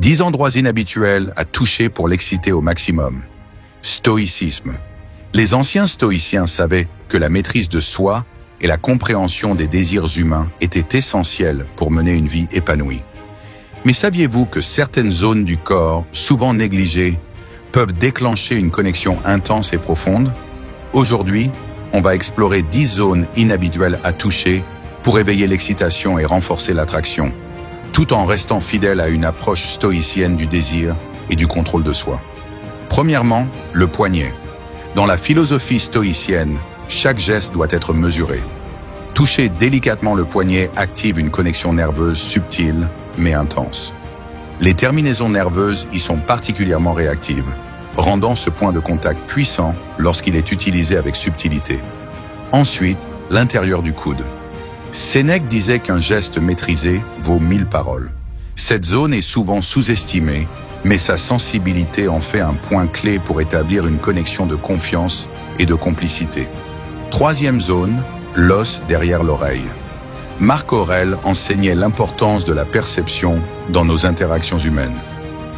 10 endroits inhabituels à toucher pour l'exciter au maximum. Stoïcisme. Les anciens stoïciens savaient que la maîtrise de soi et la compréhension des désirs humains étaient essentielles pour mener une vie épanouie. Mais saviez-vous que certaines zones du corps, souvent négligées, peuvent déclencher une connexion intense et profonde? Aujourd'hui, on va explorer 10 zones inhabituelles à toucher pour éveiller l'excitation et renforcer l'attraction, tout en restant fidèle à une approche stoïcienne du désir et du contrôle de soi. Premièrement, le poignet. Dans la philosophie stoïcienne, chaque geste doit être mesuré. Toucher délicatement le poignet active une connexion nerveuse subtile mais intense. Les terminaisons nerveuses y sont particulièrement réactives, rendant ce point de contact puissant lorsqu'il est utilisé avec subtilité. Ensuite, l'intérieur du coude. Sénèque disait qu'un geste maîtrisé vaut 1000 paroles. Cette zone est souvent sous-estimée, mais sa sensibilité en fait un point clé pour établir une connexion de confiance et de complicité. Troisième zone, l'os derrière l'oreille. Marc Aurèle enseignait l'importance de la perception dans nos interactions humaines.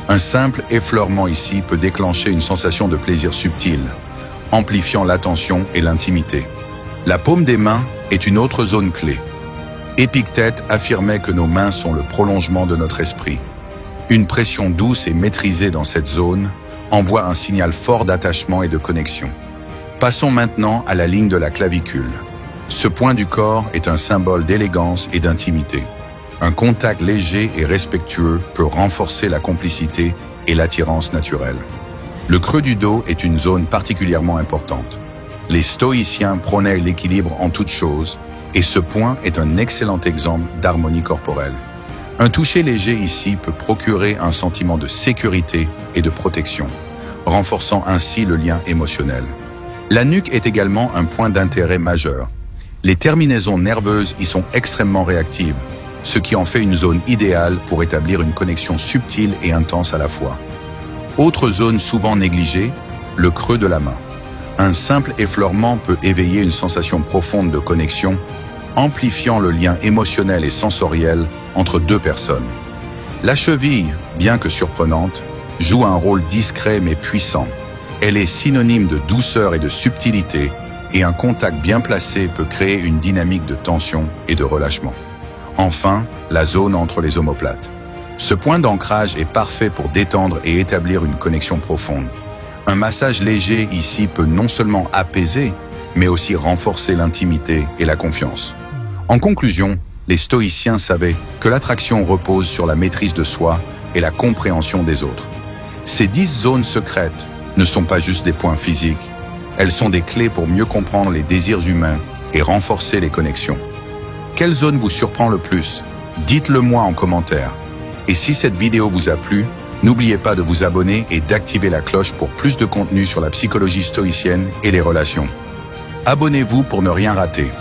Un simple effleurement ici peut déclencher une sensation de plaisir subtil, amplifiant l'attention et l'intimité. La paume des mains est une autre zone clé. Épictète affirmait que nos mains sont le prolongement de notre esprit. Une pression douce et maîtrisée dans cette zone envoie un signal fort d'attachement et de connexion. Passons maintenant à la ligne de la clavicule. Ce point du corps est un symbole d'élégance et d'intimité. Un contact léger et respectueux peut renforcer la complicité et l'attirance naturelle. Le creux du dos est une zone particulièrement importante. Les stoïciens prônaient l'équilibre en toutes choses, et ce point est un excellent exemple d'harmonie corporelle. Un toucher léger ici peut procurer un sentiment de sécurité et de protection, renforçant ainsi le lien émotionnel. La nuque est également un point d'intérêt majeur. Les terminaisons nerveuses y sont extrêmement réactives, ce qui en fait une zone idéale pour établir une connexion subtile et intense à la fois. Autre zone souvent négligée, le creux de la main. Un simple effleurement peut éveiller une sensation profonde de connexion, amplifiant le lien émotionnel et sensoriel entre deux personnes. La cheville, bien que surprenante, joue un rôle discret mais puissant. Elle est synonyme de douceur et de subtilité, et un contact bien placé peut créer une dynamique de tension et de relâchement. Enfin, la zone entre les omoplates. Ce point d'ancrage est parfait pour détendre et établir une connexion profonde. Un massage léger ici peut non seulement apaiser, mais aussi renforcer l'intimité et la confiance. En conclusion, les stoïciens savaient que l'attraction repose sur la maîtrise de soi et la compréhension des autres. Ces 10 zones secrètes ne sont pas juste des points physiques, elles sont des clés pour mieux comprendre les désirs humains et renforcer les connexions. Quelle zone vous surprend le plus? Dites-le moi en commentaire. Et si cette vidéo vous a plu, n'oubliez pas de vous abonner et d'activer la cloche pour plus de contenu sur la psychologie stoïcienne et les relations. Abonnez-vous pour ne rien rater.